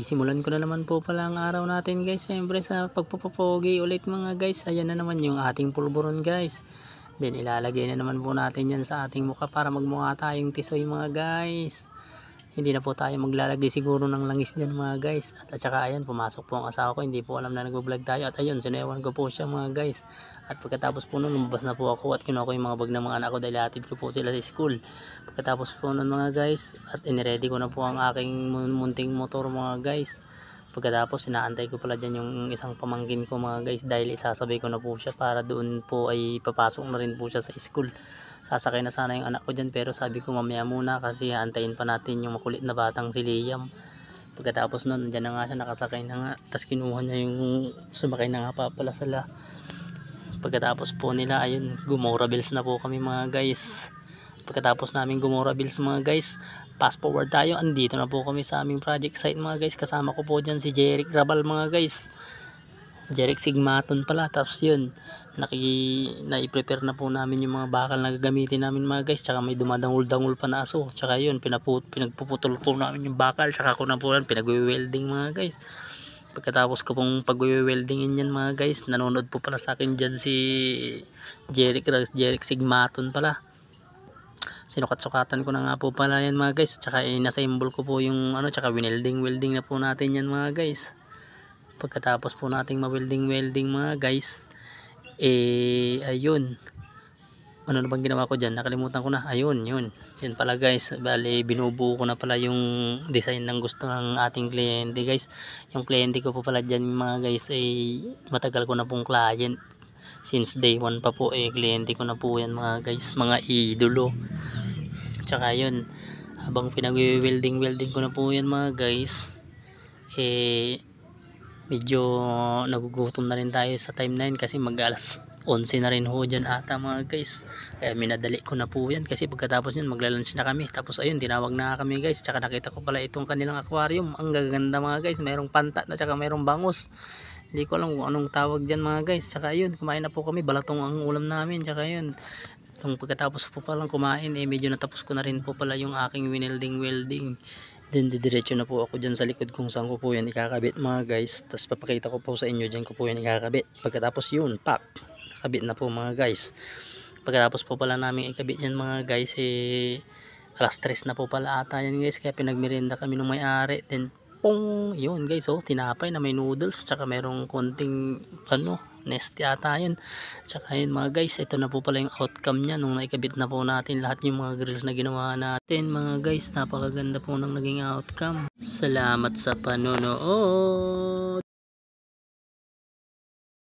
Simulan ko na naman po pala ang araw natin guys. Siyempre sa pagpapapogi ulit mga guys. Ayan na naman yung ating pulburon guys. Then ilalagay na naman po natin yan sa ating mukha para magmukha tayong tisoy mga guys. Hindi na po tayo maglalagay siguro ng langis dyan mga guys. At saka ayan, pumasok po ang asawa ko. Hindi po alam na nag-vlog tayo. At ayun, sinewan ko po siya mga guys. At pagkatapos po nun, lumabas na po ako at kinuha ko yung mga bag ng mga anak ko dahil hatid ko po sila sa school. Pagkatapos po nun mga guys, at iniready ko na po ang aking munting motor mga guys. Pagkatapos inaantay ko pala dyan yung isang pamangkin ko mga guys dahil isasabay ko na po siya para doon po ay papasok na rin po siya sa school. Sasakay na sana yung anak ko dyan pero sabi ko mamaya muna kasi antayin pa natin yung makulit na batang si Liam. Pagkatapos nun, dyan na nga siya, nakasakay na nga. Tapos kinuha niya yung sumakay na nga pa pala sila. Pagkatapos po nila, ayun, Gomora Bills na po kami mga guys. Pagkatapos namin Gomora Bills mga guys, fast forward tayo, andito na po kami sa aming project site mga guys. Kasama ko po dyan si Jeric Rabal mga guys, Jeric Sigmaton pala. Tapos yun, nai-prepare na po namin yung mga bakal na gagamitin namin mga guys. Tsaka may dumadangul-dangul pa na aso. Tsaka yun, pinagpuputol po namin yung bakal. Tsaka ko na po yan pinag-welding mga guys. Pagkatapos ko pong pag-weldingin yan mga guys, nanonood po pala sa akin dyan si Jeric Sigmaton pala. Sinukat-sukatan ko na nga po pala yan mga guys. Tsaka nasa-symbol ko po yung tsaka welding na po natin yan mga guys. Pagkatapos po nating ma-welding mga guys, ayun, ano na bang ginawa ko dyan, nakalimutan ko na. Ayun, yun pala guys, bali binubuo ko na pala yung design ng gusto ng ating kliyente guys. Yung kliyente ko po pala dyan mga guys ay matagal ko na pong client, since day 1 pa po. Kliyente ko na po yan mga guys, mga idolo. Tsaka yun, habang pinag-welding ko na po yan mga guys, medyo nagugutom na rin tayo sa time na yun kasi mag-alas 11 na rin ho dyan ata mga guys. Kaya minadali ko na po yan kasi pagkatapos nyan maglalunch na kami. Tapos ayun, tinawag na kami guys. Tsaka nakita ko pala itong kanilang aquarium, ang gaganda mga guys. Mayroong panta na tsaka mayroong bangus, hindi ko alam kung anong tawag dyan mga guys. Tsaka ayun, kumain na po kami, balatong ang ulam namin. Tsaka ayun, yung pagkatapos po palang kumain, medyo natapos ko na rin po pala yung aking welding. Then didiretso na po ako dyan sa likod kung saan ko po yan ikakabit mga guys. Tapos papakita ko po sa inyo dyan ko po yan ikakabit. Pagkatapos yun, pak, nakabit na po mga guys. Pagkatapos po pala namin ikabit yan mga guys, alas 3 na po pala ata yan guys. Kaya pinagmerienda kami ng may-ari. Then pong, yun guys, tinapay na may noodles. Tsaka merong konting nesty ata yun. Tsaka yun mga guys, ito na po pala yung outcome nya nung naikabit na po natin lahat yung mga grills na ginawa natin mga guys. Napakaganda po ng naging outcome. Salamat sa panonood.